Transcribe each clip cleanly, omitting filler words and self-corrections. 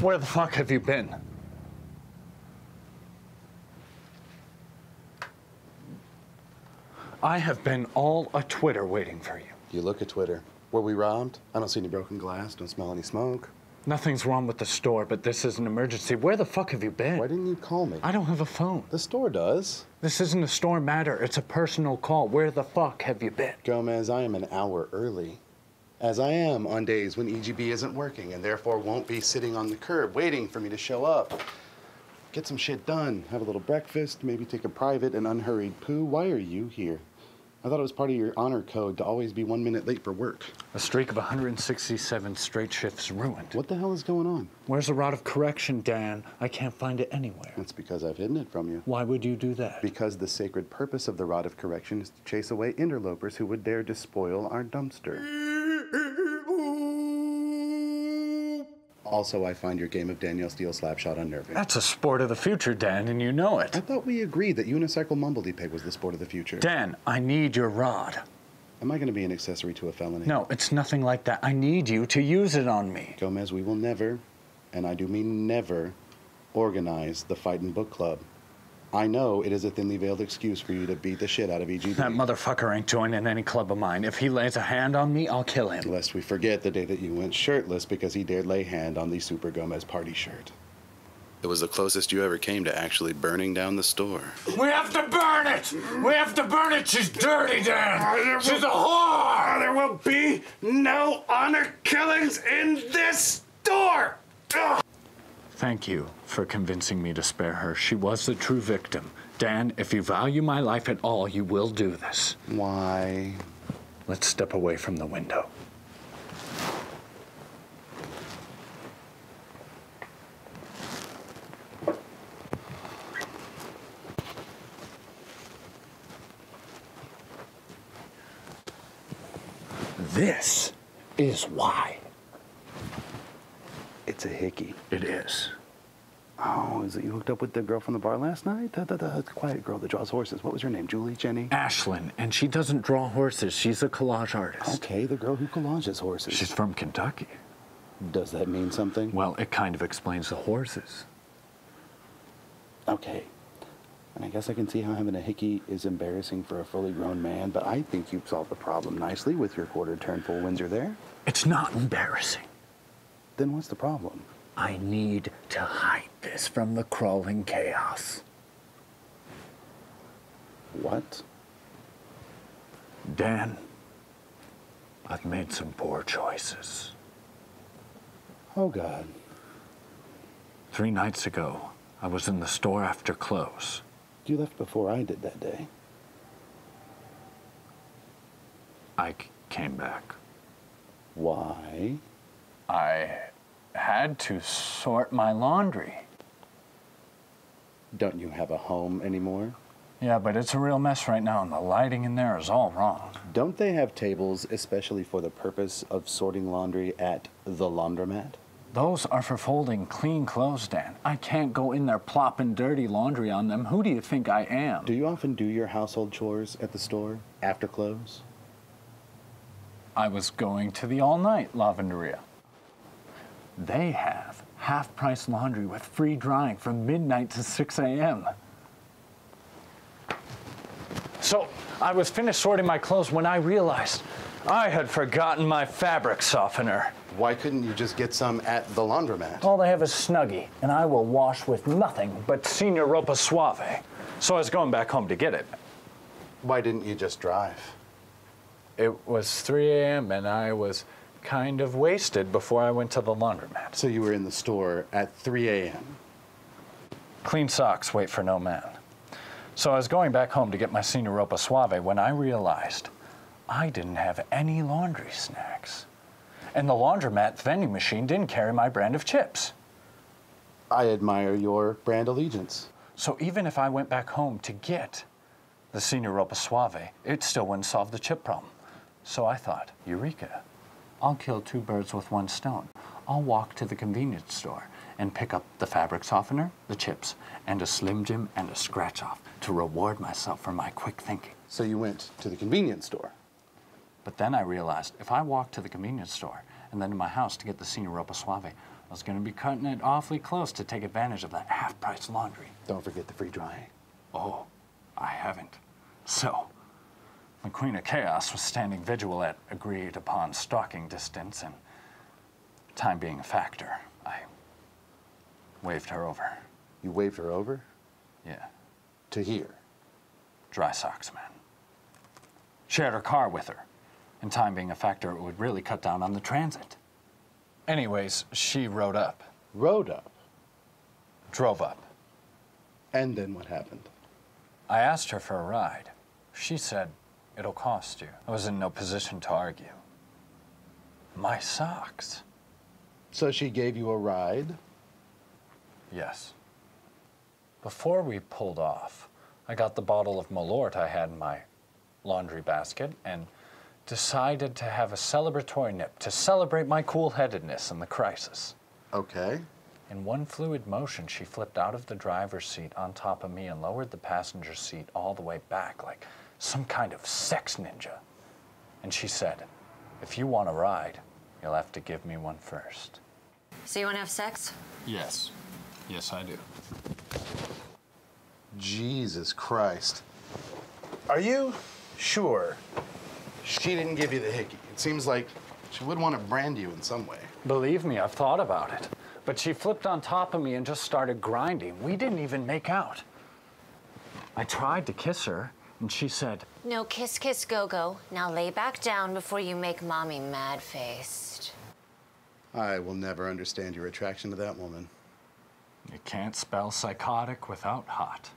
Where the fuck have you been? I have been all a Twitter waiting for you. You look at Twitter. Were we robbed? I don't see any broken glass, don't smell any smoke. Nothing's wrong with the store, but this is an emergency. Where the fuck have you been? Why didn't you call me? I don't have a phone. The store does. This isn't a store matter. It's a personal call. Where the fuck have you been? Gomez, I am an hour early. As I am on days when E.G.B isn't working and therefore won't be sitting on the curb waiting for me to show up. Get some shit done. Have a little breakfast, maybe take a private and unhurried poo. Why are you here? I thought it was part of your honor code to always be 1 minute late for work. A streak of 167 straight shifts ruined. What the hell is going on? Where's the rod of correction, Dan? I can't find it anywhere. That's because I've hidden it from you. Why would you do that? Because the sacred purpose of the rod of correction is to chase away interlopers who would dare despoil our dumpster. Also, I find your game of Danielle Steele slapshot unnerving. That's a sport of the future, Dan, and you know it. I thought we agreed that unicycle mumbledy-pig was the sport of the future. Dan, I need your rod. Am I going to be an accessory to a felony? No, it's nothing like that. I need you to use it on me. Gomez, we will never, and I do mean never, organize the Fightin' Book Club. I know it is a thinly veiled excuse for you to beat the shit out of E.G.B. That motherfucker ain't joining any club of mine. If he lays a hand on me, I'll kill him. Lest we forget the day that you went shirtless because he dared lay hand on the Super Gomez party shirt. It was the closest you ever came to actually burning down the store. We have to burn it! We have to burn it! She's dirty, Dan! She's a whore! There will be no honor killings in this store! Ugh. Thank you for convincing me to spare her. She was the true victim. Dan, if you value my life at all, you will do this. Why? Let's step away from the window. This is why. It's a hickey. It is. Oh, is it you hooked up with the girl from the bar last night? The quiet girl that draws horses. What was her name? Julie? Jenny? Ashlyn, and she doesn't draw horses. She's a collage artist. Okay, the girl who collages horses. She's from Kentucky. Does that mean something? Well, it kind of explains the horses. Okay. And I guess I can see how having a hickey is embarrassing for a fully grown man, but I think you've solved the problem nicely with your quarter-turn full Windsor there. It's not embarrassing. Then what's the problem? I need to hide this from the crawling chaos. What? Dan, I've made some poor choices. Oh, God. 3 nights ago, I was in the store after close. You left before I did that day. I came back. Why? I had to sort my laundry. Don't you have a home anymore? Yeah, but it's a real mess right now, and the lighting in there is all wrong. Don't they have tables especially for the purpose of sorting laundry at the laundromat? Those are for folding clean clothes, Dan. I can't go in there plopping dirty laundry on them. Who do you think I am? Do you often do your household chores at the store after close? I was going to the all-night lavanderia. They have half-price laundry with free drying from midnight to 6 a.m. So I was finished sorting my clothes when I realized I had forgotten my fabric softener. Why couldn't you just get some at the laundromat? All they have is Snuggie, and I will wash with nothing but Senior Ropa Suave. So I was going back home to get it. Why didn't you just drive? It was 3 a.m. and I was kind of wasted before I went to the laundromat. So you were in the store at 3 a.m. Clean socks wait for no man. So I was going back home to get my Senior Ropa Suave when I realized I didn't have any laundry snacks. And the laundromat vending machine didn't carry my brand of chips. I admire your brand allegiance. So even if I went back home to get the Senior Ropa Suave, it still wouldn't solve the chip problem. So I thought, Eureka, I'll kill 2 birds with 1 stone. I'll walk to the convenience store and pick up the fabric softener, the chips, and a Slim Jim and a scratch-off to reward myself for my quick thinking. So you went to the convenience store. But then I realized if I walked to the convenience store and then to my house to get the Senior Ropa Suave, I was going to be cutting it awfully close to take advantage of that half-price laundry. Don't forget the free drying. Oh, I haven't. So, the Queen of Chaos was standing vigil at agreed-upon stalking distance, and time being a factor, I waved her over. You waved her over? Yeah. To here? Dry socks, man. She had her car with her, and time being a factor, it would really cut down on the transit. Anyways, she rode up. Rode up? Drove up. And then what happened? I asked her for a ride. She said, it'll cost you. I was in no position to argue. My socks. So she gave you a ride? Yes. Before we pulled off, I got the bottle of Malort I had in my laundry basket and decided to have a celebratory nip to celebrate my cool-headedness in the crisis. Okay. In one fluid motion, she flipped out of the driver's seat on top of me and lowered the passenger seat all the way back like some kind of sex ninja. And she said, if you want a ride, you'll have to give me one first. So you want to have sex? Yes. Yes, I do. Jesus Christ. Are you sure she didn't give you the hickey? It seems like she would want to brand you in some way. Believe me, I've thought about it. But she flipped on top of me and just started grinding. We didn't even make out. I tried to kiss her, and she said, No, kiss, kiss, go-go. Now lay back down before you make Mommy mad-faced. I will never understand your attraction to that woman. you can't spell psychotic without hot.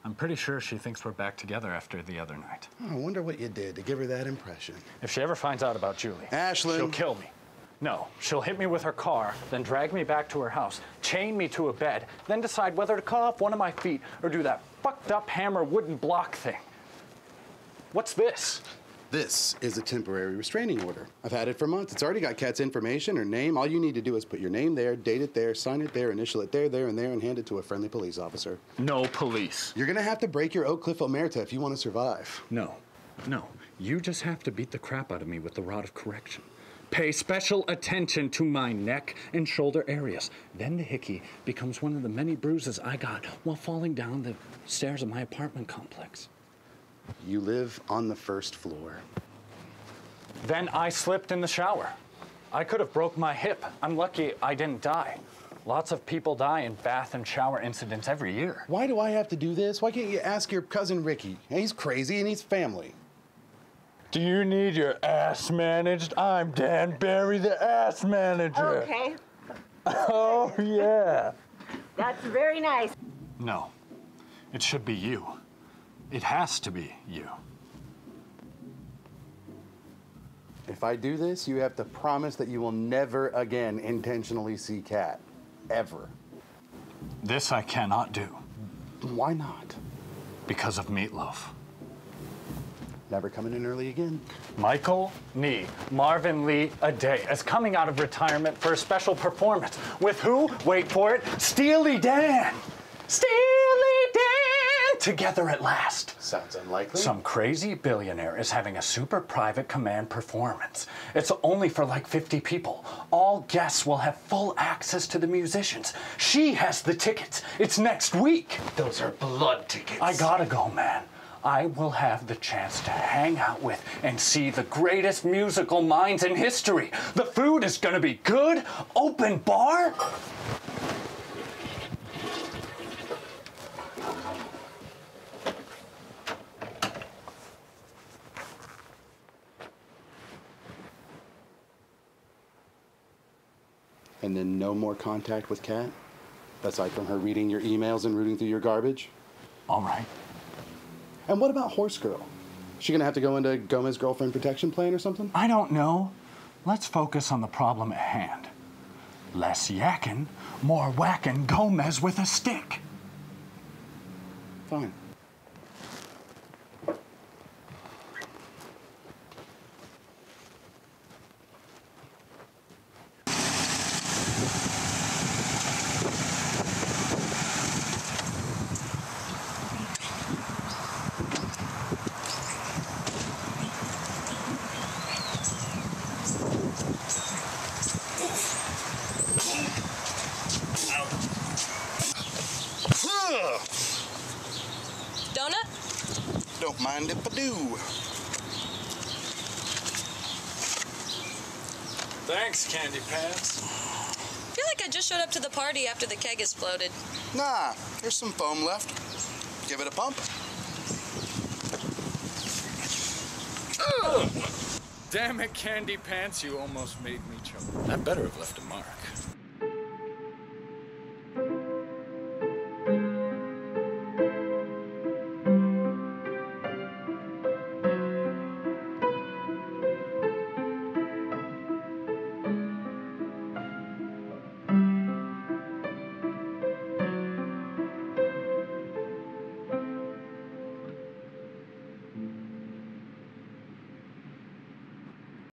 I'm pretty sure she thinks we're back together after the other night. Oh, I wonder what you did to give her that impression. If she ever finds out about Julie, Ashlyn. she'll kill me. No, she'll hit me with her car, then drag me back to her house, chain me to a bed, then decide whether to cut off one of my feet or do that fucked up hammer wooden block thing. What's this? This is a temporary restraining order. I've had it for months. It's already got Kat's information, her name. All you need to do is put your name there, date it there, sign it there, initial it there, and there, and hand it to a friendly police officer. No police. You're gonna have to break your Oak Cliff Omerta if you want to survive. No. You just have to beat the crap out of me with the rod of correction. Pay special attention to my neck and shoulder areas. Then the hickey becomes one of the many bruises I got while falling down the stairs of my apartment complex. You live on the first floor. Then I slipped in the shower. I could have broke my hip. I'm lucky I didn't die. Lots of people die in bath and shower incidents every year. Why do I have to do this? Why can't you ask your cousin Ricky? He's crazy and he's family. Do you need your ass managed? I'm Dan Barry, the ass manager. Okay, Oh, yeah. that's very nice. No, it should be you. It has to be you. If I do this, you have to promise that you will never again intentionally see Kat. Ever. This I cannot do Why not? because of Meatloaf. Never coming in early again. Michael Nee, Marvin Lee Aday is coming out of retirement for a special performance. With who? Wait for it. Steely Dan. Steely Dan. Together at last. Sounds unlikely. Some crazy billionaire is having a super private command performance. It's only for like 50 people. All guests will have full access to the musicians. She has the tickets. It's next week. Those are blood tickets. I gotta go, man. I will have the chance to hang out with and see the greatest musical minds in history. The food is gonna be good. Open bar. And then no more contact with Kat? Aside from her reading your emails and rooting through your garbage? All right. And what about Horse Girl? She gonna have to go into Gomez girlfriend protection plan or something? I don't know. Let's focus on the problem at hand. Less yakking, more whacking Gomez with a stick. Fine. don't mind if I do. Thanks, Candy Pants. I feel like I just showed up to the party after the keg exploded. Nah, there's some foam left. Give it a pump. Damn it, Candy Pants, you almost made me choke. I better have left a mark.